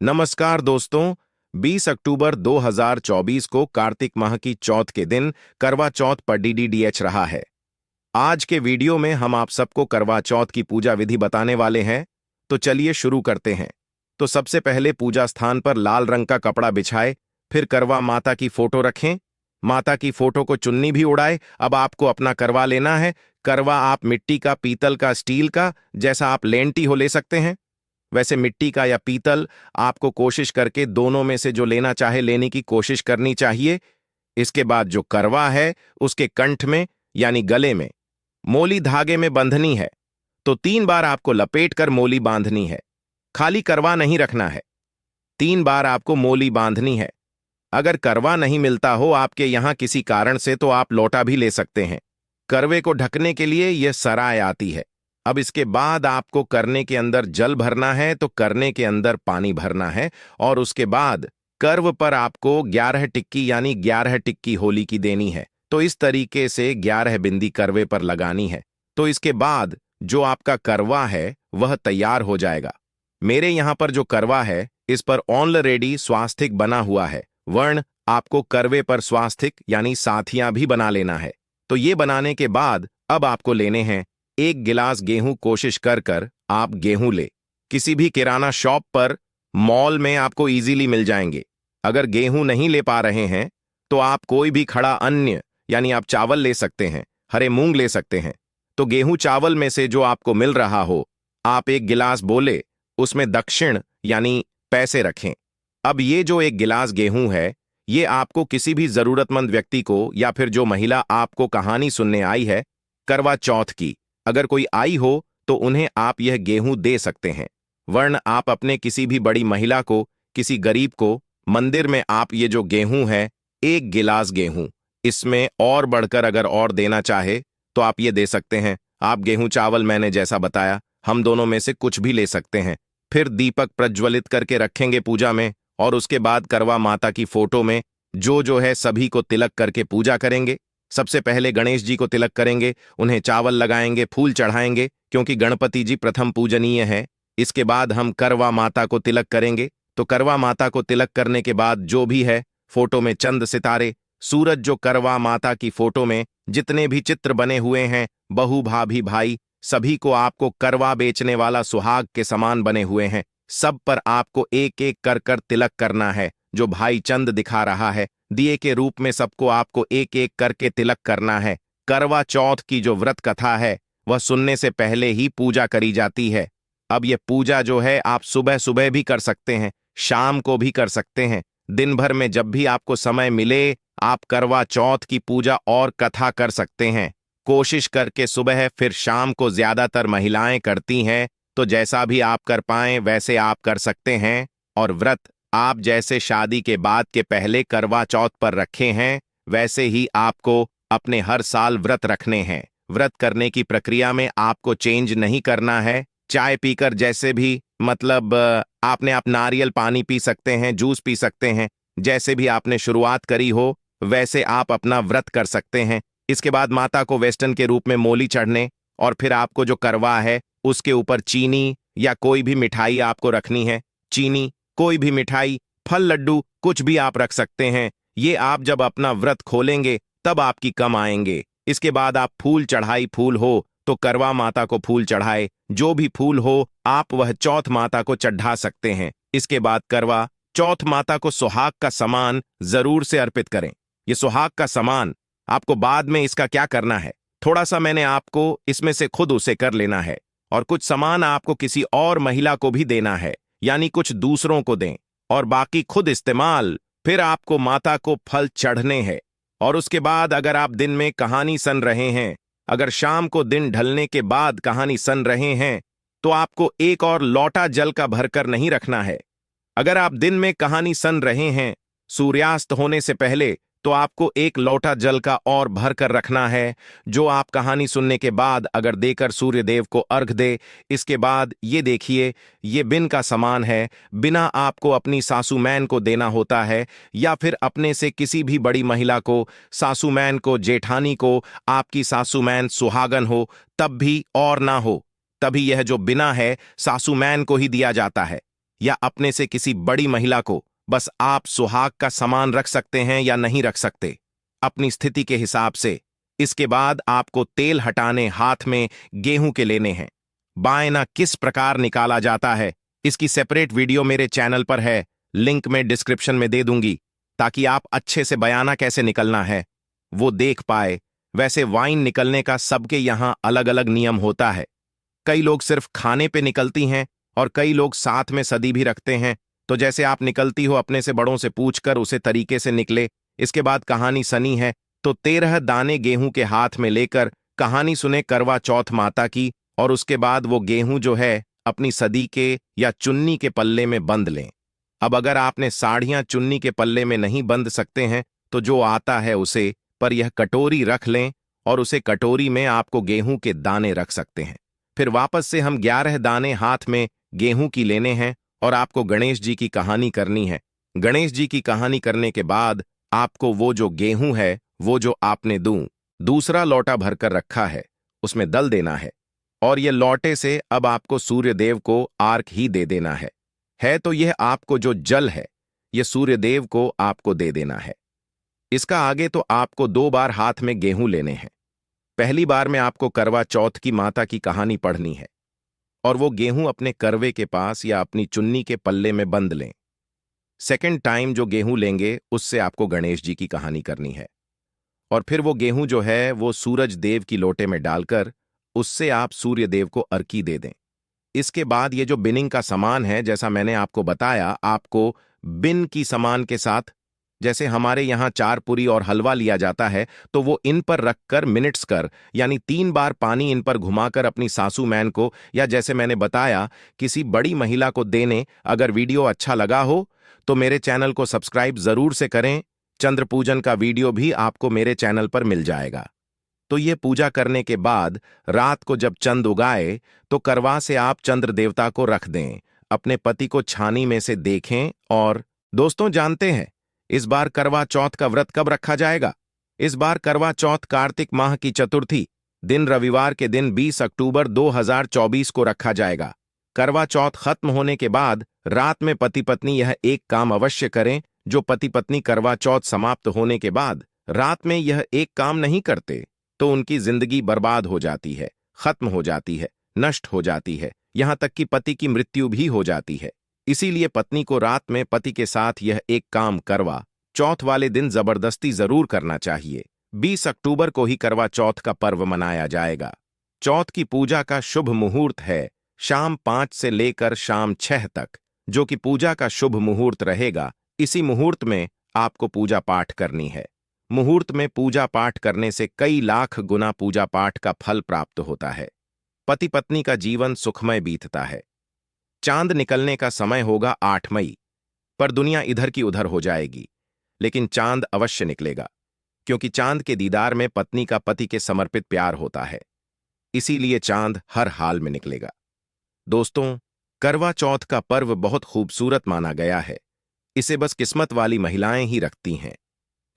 नमस्कार दोस्तों। 20 अक्टूबर 2024 को कार्तिक माह की चौथ के दिन करवा चौथ पर डीडीडीएच रहा है। आज के वीडियो में हम आप सबको करवा चौथ की पूजा विधि बताने वाले हैं, तो चलिए शुरू करते हैं। तो सबसे पहले पूजा स्थान पर लाल रंग का कपड़ा बिछाए, फिर करवा माता की फोटो रखें। माता की फोटो को चुन्नी भी उड़ाए। अब आपको अपना करवा लेना है। करवा आप मिट्टी का, पीतल का, स्टील का, जैसा आप लेंटी हो ले सकते हैं। वैसे मिट्टी का या पीतल, आपको कोशिश करके दोनों में से जो लेना चाहे लेने की कोशिश करनी चाहिए। इसके बाद जो करवा है उसके कंठ में यानी गले में मोली धागे में बंधनी है, तो 3 बार आपको लपेट कर मोली बांधनी है। खाली करवा नहीं रखना है, 3 बार आपको मोली बांधनी है। अगर करवा नहीं मिलता हो आपके यहां किसी कारण से, तो आप लोटा भी ले सकते हैं। करवे को ढकने के लिए यह सराय आती है। अब इसके बाद आपको करने के अंदर जल भरना है, तो करने के अंदर पानी भरना है, और उसके बाद कर्व पर आपको 11 टिक्की यानी 11 टिक्की होली की देनी है। तो इस तरीके से 11 बिंदी करवे पर लगानी है। तो इसके बाद जो आपका करवा है वह तैयार हो जाएगा। मेरे यहां पर जो करवा है इस पर ऑलरेडी स्वास्तिक बना हुआ है। वर्ण आपको करवे पर स्वास्तिक यानी साथियां भी बना लेना है। तो ये बनाने के बाद अब आपको लेने हैं 1 गिलास गेहूं। कोशिश कर कर आप गेहूं ले। किसी भी किराना शॉप पर, मॉल में आपको इजीली मिल जाएंगे। अगर गेहूं नहीं ले पा रहे हैं तो आप कोई भी खड़ा अन्य यानी आप चावल ले सकते हैं, हरे मूंग ले सकते हैं। तो गेहूं चावल में से जो आपको मिल रहा हो, आप 1 गिलास बोले, उसमें दक्षिण यानी पैसे रखें। अब ये जो 1 गिलास गेहूं है, ये आपको किसी भी जरूरतमंद व्यक्ति को, या फिर जो महिला आपको कहानी सुनने आई है करवा चौथ की, अगर कोई आई हो तो उन्हें आप यह गेहूं दे सकते हैं। वर्ण आप अपने किसी भी बड़ी महिला को, किसी गरीब को, मंदिर में आप ये जो गेहूं है 1 गिलास गेहूं, इसमें और बढ़कर अगर और देना चाहे तो आप ये दे सकते हैं। आप गेहूं चावल मैंने जैसा बताया, हम दोनों में से कुछ भी ले सकते हैं। फिर दीपक प्रज्वलित करके रखेंगे पूजा में, और उसके बाद करवा माता की फोटो में जो है सभी को तिलक करके पूजा करेंगे। सबसे पहले गणेश जी को तिलक करेंगे, उन्हें चावल लगाएंगे, फूल चढ़ाएंगे, क्योंकि गणपति जी प्रथम पूजनीय है। इसके बाद हम करवा माता को तिलक करेंगे। तो करवा माता को तिलक करने के बाद जो भी है फोटो में चंद, सितारे, सूरज, जो करवा माता की फोटो में जितने भी चित्र बने हुए हैं, बहू, भाभी, भाई, सभी को आपको करवा बेचने वाला सुहाग के समान बने हुए हैं, सब पर आपको एक एक कर कर तिलक करना है। जो भाई चंद दिखा रहा है, दिए के रूप में सबको आपको एक एक करके तिलक करना है। करवा चौथ की जो व्रत कथा है वह सुनने से पहले ही पूजा करी जाती है। अब यह पूजा जो है आप सुबह सुबह भी कर सकते हैं, शाम को भी कर सकते हैं। दिन भर में जब भी आपको समय मिले आप करवा चौथ की पूजा और कथा कर सकते हैं। कोशिश करके सुबह फिर शाम को ज्यादातर महिलाएं करती हैं, तो जैसा भी आप कर पाएं वैसे आप कर सकते हैं। और व्रत आप जैसे शादी के बाद के पहले करवा चौथ पर रखे हैं, वैसे ही आपको अपने हर साल व्रत रखने हैं। व्रत करने की प्रक्रिया में आपको चेंज नहीं करना है। चाय पीकर जैसे भी, मतलब आपने आप नारियल पानी पी सकते हैं, जूस पी सकते हैं, जैसे भी आपने शुरुआत करी हो वैसे आप अपना व्रत कर सकते हैं। इसके बाद माता को वेस्टर्न के रूप में मोली चढ़ने, और फिर आपको जो करवा है उसके ऊपर चीनी या कोई भी मिठाई आपको रखनी है। चीनी, कोई भी मिठाई, फल, लड्डू, कुछ भी आप रख सकते हैं। ये आप जब अपना व्रत खोलेंगे तब आपकी कम आएंगे। इसके बाद आप फूल चढ़ाई, फूल हो तो करवा माता को फूल चढ़ाए, जो भी फूल हो आप वह चौथ माता को चढ़ा सकते हैं। इसके बाद करवा चौथ माता को सुहाग का सामान जरूर से अर्पित करें। ये सुहाग का सामान आपको बाद में इसका क्या करना है, थोड़ा सा मैंने आपको इसमें से खुद उसे कर लेना है, और कुछ सामान आपको किसी और महिला को भी देना है, यानी कुछ दूसरों को दें, और बाकी खुद इस्तेमाल। फिर आपको माता को फल चढ़ने हैं। और उसके बाद अगर आप दिन में कहानी सुन रहे हैं, अगर शाम को दिन ढलने के बाद कहानी सुन रहे हैं, तो आपको एक और लोटा जल का भरकर नहीं रखना है। अगर आप दिन में कहानी सुन रहे हैं सूर्यास्त होने से पहले, तो आपको 1 लोटा जल का और भर कर रखना है, जो आप कहानी सुनने के बाद अगर देकर सूर्य देव को अर्घ दे। इसके बाद ये देखिए, ये बिन का सामान है। बिना आपको अपनी सासू मैन को देना होता है, या फिर अपने से किसी भी बड़ी महिला को, सासू मैन को, जेठानी को। आपकी सासू मैन सुहागन हो तब भी, और ना हो तभी यह जो बिना है सासू मैन को ही दिया जाता है। या अपने से किसी बड़ी महिला को बस आप सुहाग का सामान रख सकते हैं या नहीं रख सकते, अपनी स्थिति के हिसाब से। इसके बाद आपको तेल हटाने हाथ में गेहूं के लेने हैं। बायना किस प्रकार निकाला जाता है, इसकी सेपरेट वीडियो मेरे चैनल पर है, लिंक में डिस्क्रिप्शन में दे दूंगी, ताकि आप अच्छे से बयाना कैसे निकलना है वो देख पाए। वैसे वाइन निकलने का सबके यहां अलग अलग नियम होता है। कई लोग सिर्फ खाने पे निकलती हैं और कई लोग साथ में सदी भी रखते हैं। तो जैसे आप निकलती हो अपने से बड़ों से पूछकर उसे तरीके से निकले। इसके बाद कहानी सनी है तो 13 दाने गेहूं के हाथ में लेकर कहानी सुने करवा चौथ माता की, और उसके बाद वो गेहूं जो है अपनी सदी के या चुन्नी के पल्ले में बंद लें। अब अगर आपने साड़ियां चुन्नी के पल्ले में नहीं बंध सकते हैं तो जो आता है उसे, पर यह कटोरी रख लें और उसे कटोरी में आपको गेहूं के दाने रख सकते हैं। फिर वापस से हम 11 दाने हाथ में गेहूं की लेने हैं और आपको गणेश जी की कहानी करनी है। गणेश जी की कहानी करने के बाद आपको वो जो गेहूं है, वो जो आपने दूसरा लोटा भरकर रखा है, उसमें दल देना है, और ये लौटे से अब आपको सूर्य देव को आर्क ही दे देना है तो यह आपको जो जल है यह सूर्य देव को आपको दे देना है। इसका आगे तो आपको 2 बार हाथ में गेहूं लेने हैं। पहली बार में आपको करवा चौथ की माता की कहानी पढ़नी है और वो गेहूं अपने करवे के पास या अपनी चुन्नी के पल्ले में बंद लें। सेकंड टाइम जो गेहूं लेंगे उससे आपको गणेश जी की कहानी करनी है, और फिर वो गेहूं जो है वो सूरज देव की लोटे में डालकर उससे आप सूर्य देव को अर्की दे दें। इसके बाद ये जो बिनिंग का सामान है, जैसा मैंने आपको बताया, आपको बिन की सामान के साथ, जैसे हमारे यहाँ 4 पूरी और हलवा लिया जाता है, तो वो इन पर रखकर मिनट्स कर, यानी 3 बार पानी इन पर घुमाकर अपनी सासू मैन को या जैसे मैंने बताया किसी बड़ी महिला को देने। अगर वीडियो अच्छा लगा हो तो मेरे चैनल को सब्सक्राइब जरूर से करें। चंद्र पूजन का वीडियो भी आपको मेरे चैनल पर मिल जाएगा। तो ये पूजा करने के बाद रात को जब चंद उगाए तो करवा से आप चंद्र देवता को रख दें, अपने पति को छानी में से देखें। और दोस्तों जानते हैं इस बार करवा चौथ का व्रत कब रखा जाएगा? इस बार करवा चौथ कार्तिक माह की चतुर्थी दिन रविवार के दिन 20 अक्टूबर 2024 को रखा जाएगा। करवा चौथ खत्म होने के बाद रात में पति पत्नी यह एक काम अवश्य करें। जो पति पत्नी करवा चौथ समाप्त होने के बाद रात में यह एक काम नहीं करते तो उनकी जिंदगी बर्बाद हो जाती है, खत्म हो जाती है, नष्ट हो जाती है, यहां तक कि पति की मृत्यु भी हो जाती है। इसीलिए पत्नी को रात में पति के साथ यह एक काम करवा चौथ वाले दिन जबरदस्ती जरूर करना चाहिए। 20 अक्टूबर को ही करवा चौथ का पर्व मनाया जाएगा। चौथ की पूजा का शुभ मुहूर्त है शाम 5 से लेकर शाम 6 तक, जो कि पूजा का शुभ मुहूर्त रहेगा। इसी मुहूर्त में आपको पूजा पाठ करनी है। मुहूर्त में पूजा पाठ करने से कई लाख गुना पूजा पाठ का फल प्राप्त होता है। पति पत्नी का जीवन सुखमय बीतता है। चांद निकलने का समय होगा 8 मई, पर दुनिया इधर की उधर हो जाएगी, लेकिन चांद अवश्य निकलेगा, क्योंकि चांद के दीदार में पत्नी का पति के समर्पित प्यार होता है। इसीलिए चांद हर हाल में निकलेगा। दोस्तों, करवा चौथ का पर्व बहुत खूबसूरत माना गया है। इसे बस किस्मत वाली महिलाएं ही रखती हैं।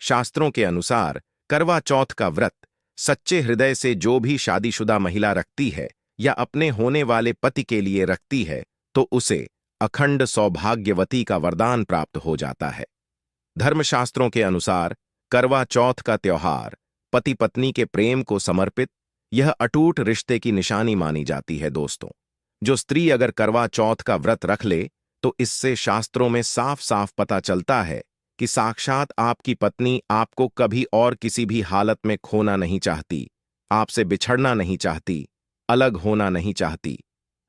शास्त्रों के अनुसार करवा चौथ का व्रत सच्चे हृदय से जो भी शादीशुदा महिला रखती है या अपने होने वाले पति के लिए रखती है तो उसे अखंड सौभाग्यवती का वरदान प्राप्त हो जाता है। धर्मशास्त्रों के अनुसार करवा चौथ का त्योहार पति पत्नी के प्रेम को समर्पित, यह अटूट रिश्ते की निशानी मानी जाती है। दोस्तों, जो स्त्री अगर करवा चौथ का व्रत रख ले तो इससे शास्त्रों में साफ साफ पता चलता है कि साक्षात आपकी पत्नी आपको कभी और किसी भी हालत में खोना नहीं चाहती, आपसे बिछड़ना नहीं चाहती, अलग होना नहीं चाहती।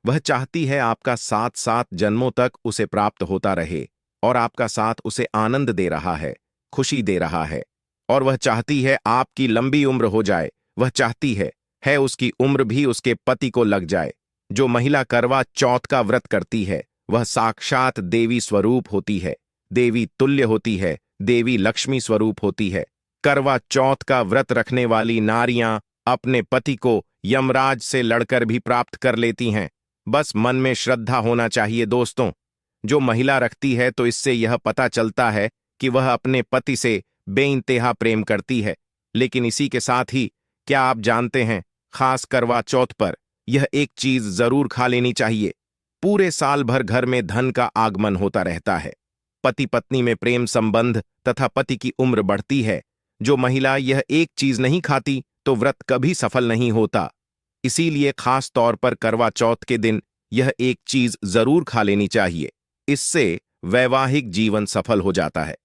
वह चाहती है आपका साथ 7 जन्मों तक उसे प्राप्त होता रहे, और आपका साथ उसे आनंद दे रहा है, खुशी दे रहा है। और वह चाहती है आपकी लंबी उम्र हो जाए। वह चाहती है उसकी उम्र भी उसके पति को लग जाए। जो महिला करवा चौथ का व्रत करती है वह साक्षात देवी स्वरूप होती है, देवी तुल्य होती है, देवी लक्ष्मी स्वरूप होती है। करवा चौथ का व्रत रखने वाली नारियां अपने पति को यमराज से लड़कर भी प्राप्त कर लेती हैं। बस मन में श्रद्धा होना चाहिए। दोस्तों, जो महिला रखती है तो इससे यह पता चलता है कि वह अपने पति से बेइंतहा प्रेम करती है। लेकिन इसी के साथ ही क्या आप जानते हैं, खास करवा चौथ पर यह एक चीज जरूर खा लेनी चाहिए। पूरे साल भर घर में धन का आगमन होता रहता है। पति पत्नी में प्रेम संबंध तथा पति की उम्र बढ़ती है। जो महिला यह एक चीज नहीं खाती तो व्रत कभी सफल नहीं होता। इसीलिए खास तौर पर करवा चौथ के दिन यह एक चीज जरूर खा लेनी चाहिए। इससे वैवाहिक जीवन सफल हो जाता है।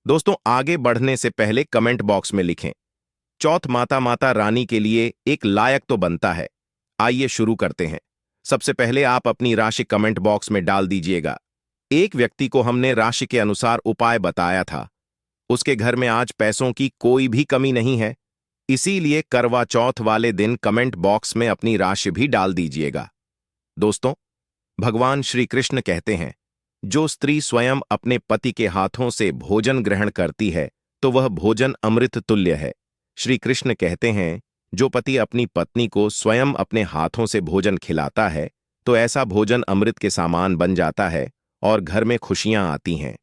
दोस्तों, आगे बढ़ने से पहले कमेंट बॉक्स में लिखें, चौथ माता माता रानी के लिए एक लायक तो बनता है। आइए शुरू करते हैं। सबसे पहले आप अपनी राशि कमेंट बॉक्स में डाल दीजिएगा। एक व्यक्ति को हमने राशि के अनुसार उपाय बताया था। उसके घर में आज पैसों की कोई भी कमी नहीं है। इसीलिए करवा चौथ वाले दिन कमेंट बॉक्स में अपनी राशि भी डाल दीजिएगा। दोस्तों, भगवान श्री कृष्ण कहते हैं, जो स्त्री स्वयं अपने पति के हाथों से भोजन ग्रहण करती है तो वह भोजन अमृत तुल्य है। श्री कृष्ण कहते हैं, जो पति अपनी पत्नी को स्वयं अपने हाथों से भोजन खिलाता है तो ऐसा भोजन अमृत के समान बन जाता है और घर में खुशियां आती हैं।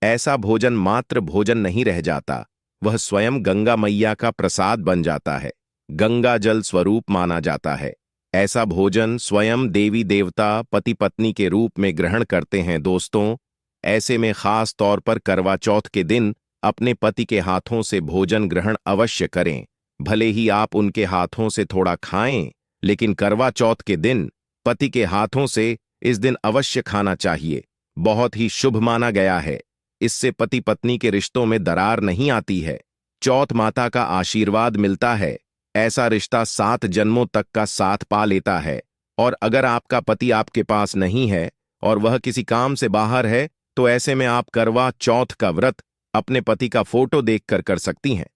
ऐसा भोजन मात्र भोजन नहीं रह जाता, वह स्वयं गंगा मैया का प्रसाद बन जाता है, गंगा जल स्वरूप माना जाता है। ऐसा भोजन स्वयं देवी देवता पति पत्नी के रूप में ग्रहण करते हैं। दोस्तों, ऐसे में खास तौर पर करवा चौथ के दिन अपने पति के हाथों से भोजन ग्रहण अवश्य करें। भले ही आप उनके हाथों से थोड़ा खाएं, लेकिन करवा चौथ के दिन पति के हाथों से इस दिन अवश्य खाना चाहिए। बहुत ही शुभ माना गया है। इससे पति पत्नी के रिश्तों में दरार नहीं आती है। चौथ माता का आशीर्वाद मिलता है। ऐसा रिश्ता 7 जन्मों तक का साथ पा लेता है। और अगर आपका पति आपके पास नहीं है और वह किसी काम से बाहर है तो ऐसे में आप करवा चौथ का व्रत अपने पति का फोटो देखकर कर सकती हैं।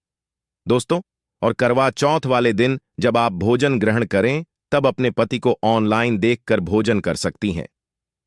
दोस्तों, और करवा चौथ वाले दिन जब आप भोजन ग्रहण करें तब अपने पति को ऑनलाइन देखकर भोजन कर सकती हैं।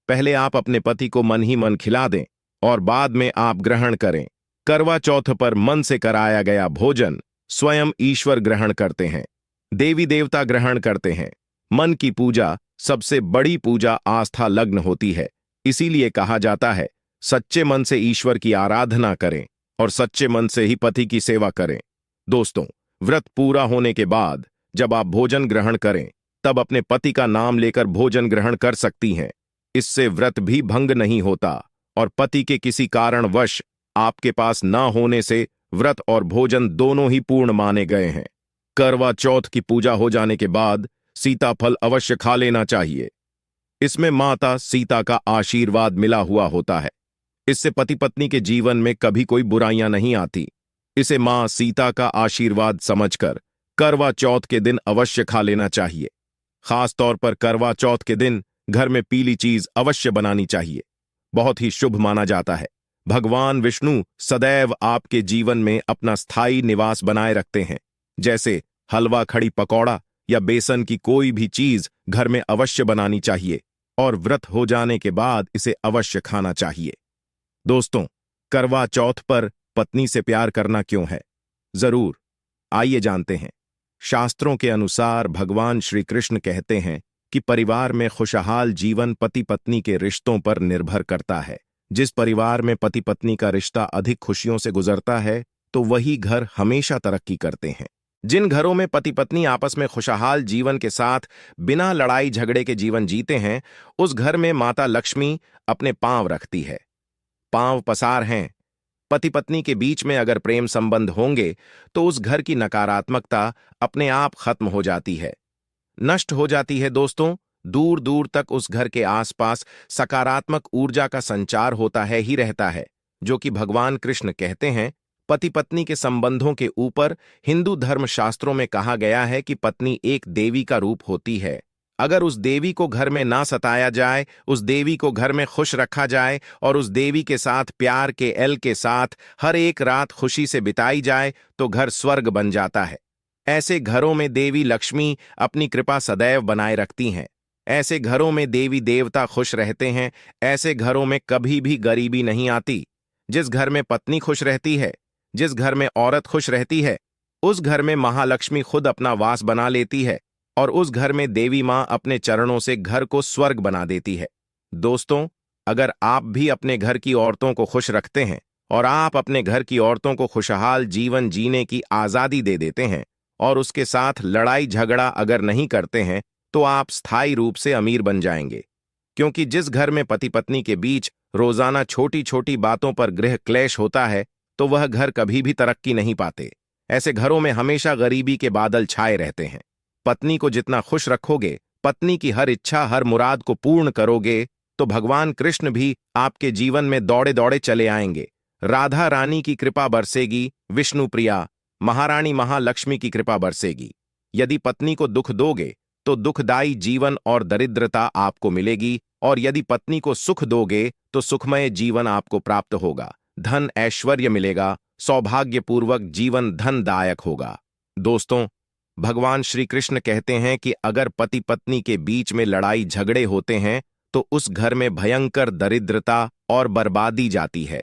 पहले आप अपने पति को मन ही मन खिला दें और बाद में आप ग्रहण करें। करवा चौथ पर मन से कराया गया भोजन स्वयं ईश्वर ग्रहण करते हैं, देवी देवता ग्रहण करते हैं। मन की पूजा सबसे बड़ी पूजा आस्था लग्न होती है। इसीलिए कहा जाता है, सच्चे मन से ईश्वर की आराधना करें और सच्चे मन से ही पति की सेवा करें। दोस्तों, व्रत पूरा होने के बाद जब आप भोजन ग्रहण करें तब अपने पति का नाम लेकर भोजन ग्रहण कर सकती हैं। इससे व्रत भी भंग नहीं होता और पति के किसी कारणवश आपके पास न होने से व्रत और भोजन दोनों ही पूर्ण माने गए हैं। करवा चौथ की पूजा हो जाने के बाद सीताफल अवश्य खा लेना चाहिए। इसमें माता सीता का आशीर्वाद मिला हुआ होता है। इससे पति पत्नी के जीवन में कभी कोई बुराइयां नहीं आती। इसे मां सीता का आशीर्वाद समझकर करवा चौथ के दिन अवश्य खा लेना चाहिए। खास तौर पर करवा चौथ के दिन घर में पीली चीज अवश्य बनानी चाहिए। बहुत ही शुभ माना जाता है। भगवान विष्णु सदैव आपके जीवन में अपना स्थायी निवास बनाए रखते हैं। जैसे हलवा, खड़ी पकौड़ा या बेसन की कोई भी चीज घर में अवश्य बनानी चाहिए और व्रत हो जाने के बाद इसे अवश्य खाना चाहिए। दोस्तों, करवा चौथ पर पत्नी से प्यार करना क्यों है? जरूर, आइए जानते हैं। शास्त्रों के अनुसार भगवान श्री कृष्ण कहते हैं कि परिवार में खुशहाल जीवन पति पत्नी के रिश्तों पर निर्भर करता है। जिस परिवार में पति पत्नी का रिश्ता अधिक खुशियों से गुजरता है तो वही घर हमेशा तरक्की करते हैं। जिन घरों में पति पत्नी आपस में खुशहाल जीवन के साथ बिना लड़ाई झगड़े के जीवन जीते हैं, उस घर में माता लक्ष्मी अपने पांव रखती है। पांव पसार हैं। पति पत्नी के बीच में अगर प्रेम संबंध होंगे तो उस घर की नकारात्मकता अपने आप खत्म हो जाती है, नष्ट हो जाती है। दोस्तों, दूर दूर तक उस घर के आसपास सकारात्मक ऊर्जा का संचार होता है ही रहता है, जो कि भगवान कृष्ण कहते हैं। पति पत्नी के संबंधों के ऊपर हिंदू धर्म शास्त्रों में कहा गया है कि पत्नी एक देवी का रूप होती है। अगर उस देवी को घर में ना सताया जाए, उस देवी को घर में खुश रखा जाए और उस देवी के साथ प्यार के एल के साथ हर एक रात खुशी से बिताई जाए तो घर स्वर्ग बन जाता है। ऐसे घरों में देवी लक्ष्मी अपनी कृपा सदैव बनाए रखती हैं। ऐसे घरों में देवी देवता खुश रहते हैं। ऐसे घरों में कभी भी गरीबी नहीं आती। जिस घर में पत्नी खुश रहती है, जिस घर में औरत खुश रहती है, उस घर में महालक्ष्मी खुद अपना वास बना लेती है और उस घर में देवी मां अपने चरणों से घर को स्वर्ग बना देती है। दोस्तों, अगर आप भी अपने घर की औरतों को खुश रखते हैं और आप अपने घर की औरतों को खुशहाल जीवन जीने की आजादी दे देते हैं और उसके साथ लड़ाई झगड़ा अगर नहीं करते हैं तो आप स्थायी रूप से अमीर बन जाएंगे। क्योंकि जिस घर में पति पत्नी के बीच रोजाना छोटी छोटी बातों पर गृह क्लेश होता है, तो वह घर कभी भी तरक्की नहीं पाते। ऐसे घरों में हमेशा गरीबी के बादल छाए रहते हैं। पत्नी को जितना खुश रखोगे, पत्नी की हर इच्छा हर मुराद को पूर्ण करोगे, तो भगवान कृष्ण भी आपके जीवन में दौड़े दौड़े चले आएंगे। राधा रानी की कृपा बरसेगी, विष्णु प्रिया महारानी महालक्ष्मी की कृपा बरसेगी। यदि पत्नी को दुख दोगे तो दुखदायी जीवन और दरिद्रता आपको मिलेगी, और यदि पत्नी को सुख दोगे तो सुखमय जीवन आपको प्राप्त होगा। धन ऐश्वर्य मिलेगा, सौभाग्यपूर्वक जीवन धनदायक होगा। दोस्तों, भगवान श्री कृष्ण कहते हैं कि अगर पति पत्नी के बीच में लड़ाई झगड़े होते हैं तो उस घर में भयंकर दरिद्रता और बर्बादी जाती है।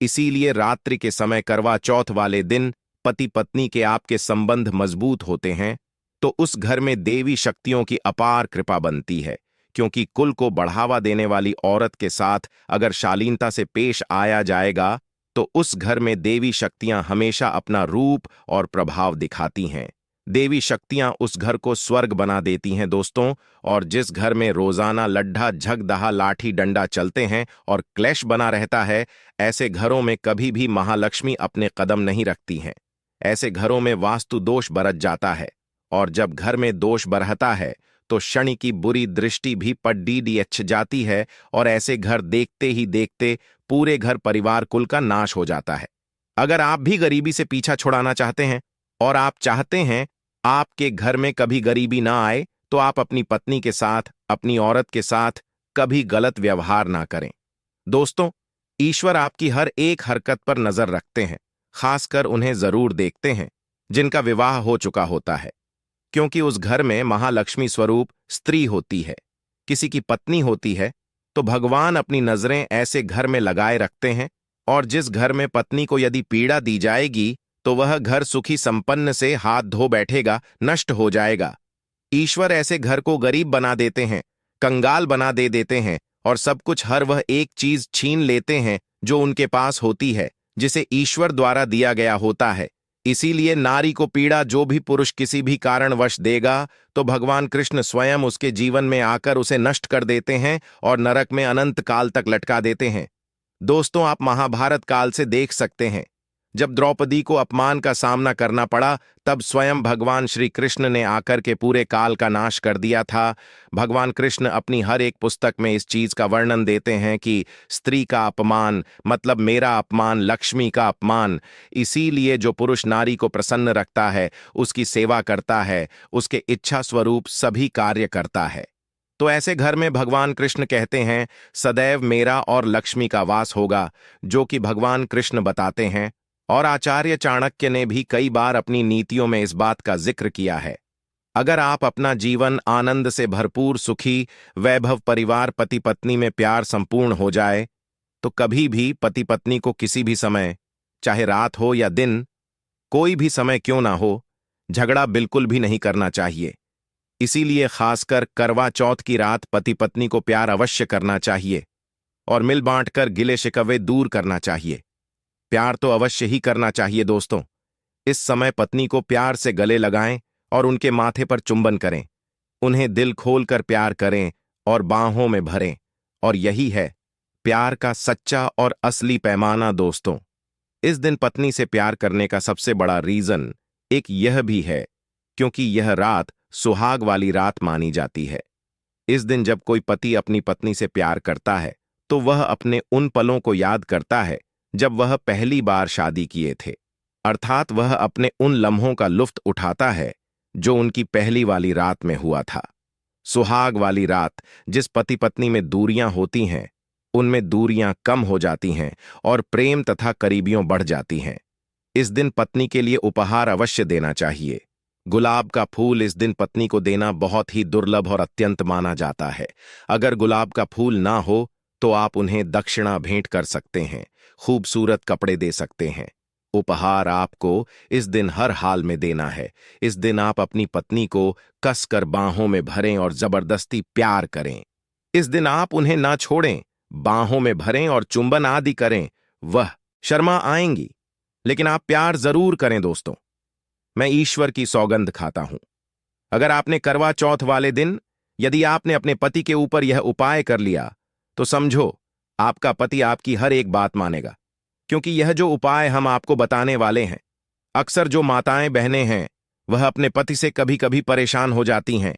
इसीलिए रात्रि के समय करवा चौथ वाले दिन पति पत्नी के आपके संबंध मजबूत होते हैं तो उस घर में देवी शक्तियों की अपार कृपा बनती है, क्योंकि कुल को बढ़ावा देने वाली औरत के साथ अगर शालीनता से पेश आया जाएगा तो उस घर में देवी शक्तियां हमेशा अपना रूप और प्रभाव दिखाती हैं। देवी शक्तियां उस घर को स्वर्ग बना देती हैं दोस्तों। और जिस घर में रोजाना लड्ढा झगदहा लाठी डंडा चलते हैं और क्लेश बना रहता है, ऐसे घरों में कभी भी महालक्ष्मी अपने कदम नहीं रखती हैं। ऐसे घरों में वास्तु दोष बरत जाता है, और जब घर में दोष बरहता है तो शनि की बुरी दृष्टि भी पड्डीडीएच जाती है, और ऐसे घर देखते ही देखते पूरे घर परिवार कुल का नाश हो जाता है। अगर आप भी गरीबी से पीछा छुड़ाना चाहते हैं और आप चाहते हैं आपके घर में कभी गरीबी ना आए, तो आप अपनी पत्नी के साथ, अपनी औरत के साथ कभी गलत व्यवहार ना करें। दोस्तों, ईश्वर आपकी हर एक हरकत पर नजर रखते हैं, खासकर उन्हें जरूर देखते हैं जिनका विवाह हो चुका होता है, क्योंकि उस घर में महालक्ष्मी स्वरूप स्त्री होती है, किसी की पत्नी होती है, तो भगवान अपनी नजरें ऐसे घर में लगाए रखते हैं। और जिस घर में पत्नी को यदि पीड़ा दी जाएगी तो वह घर सुखी संपन्न से हाथ धो बैठेगा, नष्ट हो जाएगा। ईश्वर ऐसे घर को गरीब बना देते हैं, कंगाल बना दे देते हैं, और सब कुछ हर वह एक चीज छीन लेते हैं जो उनके पास होती है, जिसे ईश्वर द्वारा दिया गया होता है। इसीलिए नारी को पीड़ा जो भी पुरुष किसी भी कारणवश देगा, तो भगवान कृष्ण स्वयं उसके जीवन में आकर उसे नष्ट कर देते हैं और नरक में अनंत काल तक लटका देते हैं। दोस्तों, आप महाभारत काल से देख सकते हैं, जब द्रौपदी को अपमान का सामना करना पड़ा, तब स्वयं भगवान श्री कृष्ण ने आकर के पूरे काल का नाश कर दिया था। भगवान कृष्ण अपनी हर एक पुस्तक में इस चीज का वर्णन देते हैं कि स्त्री का अपमान मतलब मेरा अपमान, लक्ष्मी का अपमान। इसीलिए जो पुरुष नारी को प्रसन्न रखता है, उसकी सेवा करता है, उसके इच्छा स्वरूप सभी कार्य करता है। तो ऐसे घर में भगवान कृष्ण कहते हैं सदैव मेरा और लक्ष्मी का वास होगा, जो कि भगवान कृष्ण बताते हैं। और आचार्य चाणक्य ने भी कई बार अपनी नीतियों में इस बात का जिक्र किया है। अगर आप अपना जीवन आनंद से भरपूर, सुखी, वैभव परिवार, पति पत्नी में प्यार संपूर्ण हो जाए, तो कभी भी पति पत्नी को किसी भी समय, चाहे रात हो या दिन, कोई भी समय क्यों ना हो, झगड़ा बिल्कुल भी नहीं करना चाहिए। इसीलिए खासकर करवा चौथ की रात पति पत्नी को प्यार अवश्य करना चाहिए और मिल बांटकर गिले शिकवे दूर करना चाहिए। प्यार तो अवश्य ही करना चाहिए दोस्तों। इस समय पत्नी को प्यार से गले लगाएं और उनके माथे पर चुंबन करें, उन्हें दिल खोलकर प्यार करें और बाहों में भरें। और यही है प्यार का सच्चा और असली पैमाना दोस्तों। इस दिन पत्नी से प्यार करने का सबसे बड़ा रीजन एक यह भी है क्योंकि यह रात सुहाग वाली रात मानी जाती है। इस दिन जब कोई पति अपनी पत्नी से प्यार करता है तो वह अपने उन पलों को याद करता है जब वह पहली बार शादी किए थे, अर्थात वह अपने उन लम्हों का लुत्फ उठाता है जो उनकी पहली वाली रात में हुआ था। सुहाग वाली रात, जिस पति पत्नी में दूरियां होती हैं, उनमें दूरियां कम हो जाती हैं और प्रेम तथा करीबियों बढ़ जाती हैं। इस दिन पत्नी के लिए उपहार अवश्य देना चाहिए। गुलाब का फूल इस दिन पत्नी को देना बहुत ही दुर्लभ और अत्यंत माना जाता है। अगर गुलाब का फूल ना हो तो आप उन्हें दक्षिणा भेंट कर सकते हैं, खूबसूरत कपड़े दे सकते हैं। उपहार आपको इस दिन हर हाल में देना है। इस दिन आप अपनी पत्नी को कसकर बाहों में भरें और जबरदस्ती प्यार करें। इस दिन आप उन्हें ना छोड़ें, बाहों में भरें और चुंबन आदि करें। वह शर्मा आएंगी, लेकिन आप प्यार जरूर करें दोस्तों। मैं ईश्वर की सौगंध खाता हूं, अगर आपने करवा चौथ वाले दिन यदि आपने अपने पति के ऊपर यह उपाय कर लिया तो समझो आपका पति आपकी हर एक बात मानेगा, क्योंकि यह जो उपाय हम आपको बताने वाले हैं, अक्सर जो माताएं बहनें हैं वह अपने पति से कभी कभी परेशान हो जाती हैं।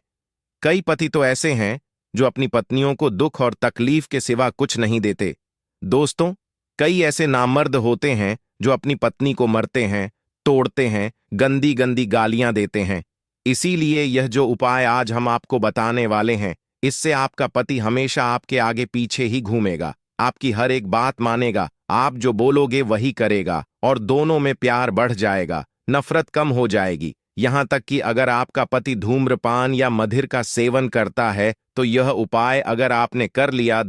कई पति तो ऐसे हैं जो अपनी पत्नियों को दुख और तकलीफ के सिवा कुछ नहीं देते। दोस्तों, कई ऐसे नामर्द होते हैं जो अपनी पत्नी को मरते हैं, तोड़ते हैं, गंदी गंदी गालियां देते हैं। इसीलिए यह जो उपाय आज हम आपको बताने वाले हैं, इससे आपका पति हमेशा आपके आगे पीछे ही घूमेगा, आपकी हर एक बात मानेगा, आप जो बोलोगे वही करेगा और दोनों में प्यार बढ़ जाएगा, नफरत कम हो जाएगी। यहां तक कि अगर आपका पति धूम्रपान या मदिर का सेवन करता है तो यह उपाय अगर आपने कर लिया,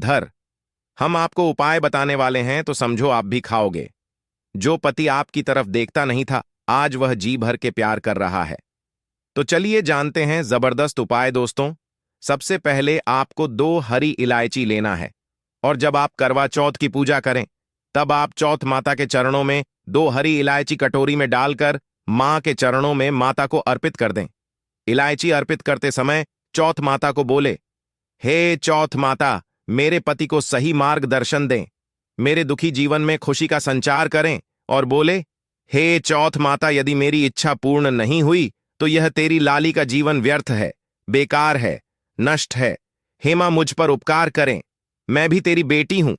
हम आपको उपाय बताने वाले हैं तो समझो आप भी खाओगे। जो पति आपकी तरफ देखता नहीं था, आज वह जी भर के प्यार कर रहा है। तो चलिए जानते हैं जबरदस्त उपाय। दोस्तों, सबसे पहले आपको 2 हरी इलायची लेना है और जब आप करवा चौथ की पूजा करें तब आप चौथ माता के चरणों में 2 हरी इलायची कटोरी में डालकर मां के चरणों में माता को अर्पित कर दें। इलायची अर्पित करते समय चौथ माता को बोले, हे चौथ माता, मेरे पति को सही मार्गदर्शन दें, मेरे दुखी जीवन में खुशी का संचार करें। और बोले, हे चौथ माता, यदि मेरी इच्छा पूर्ण नहीं हुई तो यह तेरी लाली का जीवन व्यर्थ है, बेकार है, नष्ट है। हेमा, मुझ पर उपकार करें, मैं भी तेरी बेटी हूं।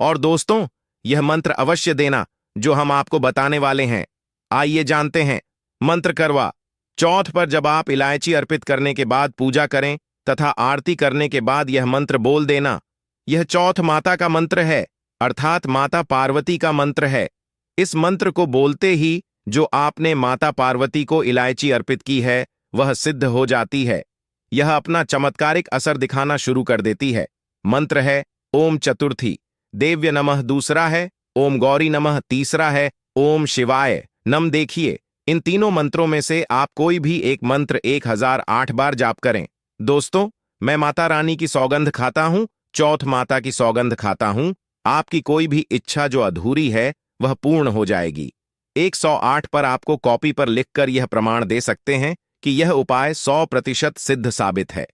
और दोस्तों, यह मंत्र अवश्य देना जो हम आपको बताने वाले हैं। आइए जानते हैं मंत्र। करवा चौथ पर जब आप इलायची अर्पित करने के बाद पूजा करें तथा आरती करने के बाद यह मंत्र बोल देना। यह चौथ माता का मंत्र है, अर्थात माता पार्वती का मंत्र है। इस मंत्र को बोलते ही जो आपने माता पार्वती को इलायची अर्पित की है वह सिद्ध हो जाती है। यह अपना चमत्कारिक असर दिखाना शुरू कर देती है। मंत्र है ओम चतुर्थी देव्य नमः दूसरा है, ओम गौरी नमः तीसरा है, ओम शिवाय नम। देखिए, इन तीनों मंत्रों में से आप कोई भी एक मंत्र 1008 बार जाप करें। दोस्तों, मैं माता रानी की सौगंध खाता हूं, चौथ माता की सौगंध खाता हूं, आपकी कोई भी इच्छा जो अधूरी है वह पूर्ण हो जाएगी। 108 पर आपको कॉपी पर लिखकर यह प्रमाण दे सकते हैं कि यह उपाय 100% सिद्ध साबित है।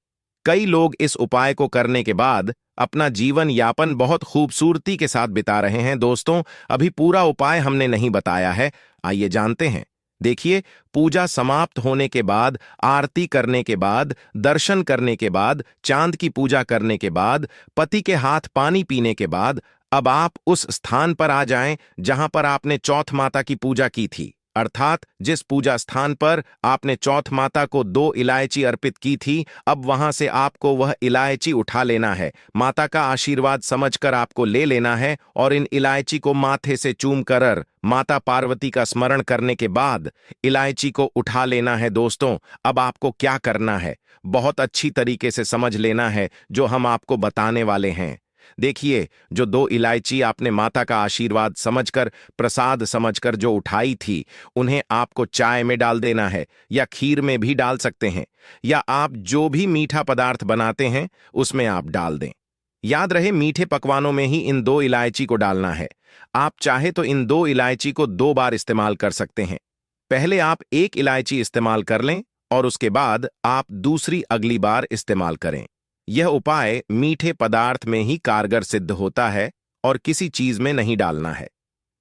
कई लोग इस उपाय को करने के बाद अपना जीवन यापन बहुत खूबसूरती के साथ बिता रहे हैं। दोस्तों, अभी पूरा उपाय हमने नहीं बताया है, आइए जानते हैं। देखिए, पूजा समाप्त होने के बाद, आरती करने के बाद, दर्शन करने के बाद, चांद की पूजा करने के बाद, पति के हाथ पानी पीने के बाद अब आप उस स्थान पर आ जाएं जहां पर आपने चौथ माता की पूजा की थी, अर्थात जिस पूजा स्थान पर आपने चौथ माता को 2 इलायची अर्पित की थी, अब वहां से आपको वह इलायची उठा लेना है। माता का आशीर्वाद समझकर आपको ले लेना है और इन इलायची को माथे से चूम कर माता पार्वती का स्मरण करने के बाद इलायची को उठा लेना है। दोस्तों, अब आपको क्या करना है, बहुत अच्छी तरीके से समझ लेना है जो हम आपको बताने वाले हैं। देखिए, जो 2 इलायची आपने माता का आशीर्वाद समझकर, प्रसाद समझकर जो उठाई थी, उन्हें आपको चाय में डाल देना है या खीर में भी डाल सकते हैं, या आप जो भी मीठा पदार्थ बनाते हैं उसमें आप डाल दें। याद रहे, मीठे पकवानों में ही इन 2 इलायची को डालना है। आप चाहे तो इन 2 इलायची को 2 बार इस्तेमाल कर सकते हैं। पहले आप 1 इलायची इस्तेमाल कर लें और उसके बाद आप दूसरी अगली बार इस्तेमाल करें। यह उपाय मीठे पदार्थ में ही कारगर सिद्ध होता है और किसी चीज में नहीं डालना है।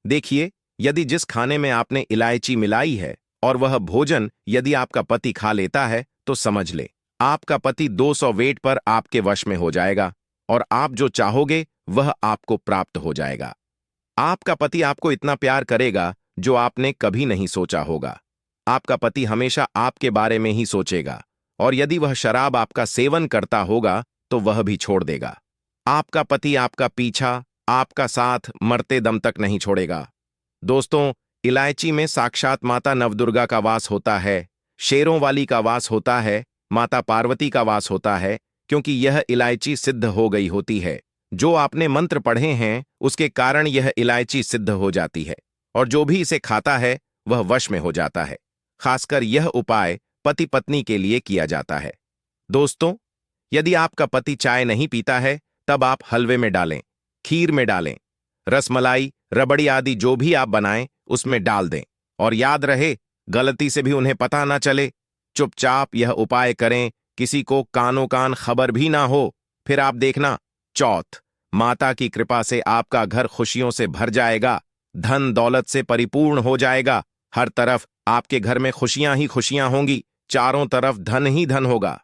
देखिए, यदि जिस खाने में आपने इलायची मिलाई है और वह भोजन यदि आपका पति खा लेता है तो समझ ले आपका पति 200 वेट पर आपके वश में हो जाएगा और आप जो चाहोगे वह आपको प्राप्त हो जाएगा। आपका पति आपको इतना प्यार करेगा जो आपने कभी नहीं सोचा होगा। आपका पति हमेशा आपके बारे में ही सोचेगा और यदि वह शराब आपका सेवन करता होगा तो वह भी छोड़ देगा। आपका पति आपका पीछा, आपका साथ मरते दम तक नहीं छोड़ेगा। दोस्तों, इलायची में साक्षात माता नवदुर्गा का वास होता है, शेरों वाली का वास होता है, माता पार्वती का वास होता है, क्योंकि यह इलायची सिद्ध हो गई होती है। जो आपने मंत्र पढ़े हैं उसके कारण यह इलायची सिद्ध हो जाती है और जो भी इसे खाता है वह वश में हो जाता है। खासकर यह उपाय पति पत्नी के लिए किया जाता है। दोस्तों, यदि आपका पति चाय नहीं पीता है तब आप हलवे में डालें, खीर में डालें, रसमलाई, रबड़ी आदि जो भी आप बनाएं उसमें डाल दें और याद रहे, गलती से भी उन्हें पता ना चले। चुपचाप यह उपाय करें, किसी को कानो कान खबर भी ना हो, फिर आप देखना, चौथ, माता की कृपा से आपका घर खुशियों से भर जाएगा, धन दौलत से परिपूर्ण हो जाएगा। हर तरफ आपके घर में खुशियां ही खुशियां होंगी, चारों तरफ धन ही धन होगा।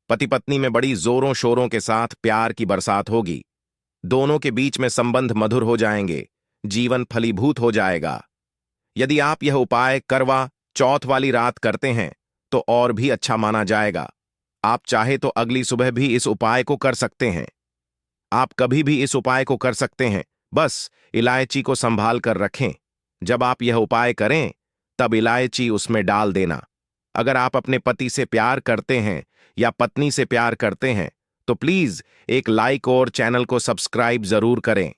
पति पत्नी में बड़ी जोरों शोरों के साथ प्यार की बरसात होगी। दोनों के बीच में संबंध मधुर हो जाएंगे, जीवन फलीभूत हो जाएगा। यदि आप यह उपाय करवा चौथ वाली रात करते हैं तो और भी अच्छा माना जाएगा। आप चाहे तो अगली सुबह भी इस उपाय को कर सकते हैं। आप कभी भी इस उपाय को कर सकते हैं, बस इलायची को संभाल कर रखें। जब आप यह उपाय करें तब इलायची उसमें डाल देना। अगर आप अपने पति से प्यार करते हैं या पत्नी से प्यार करते हैं तो प्लीज एक लाइक और चैनल को सब्सक्राइब जरूर करें।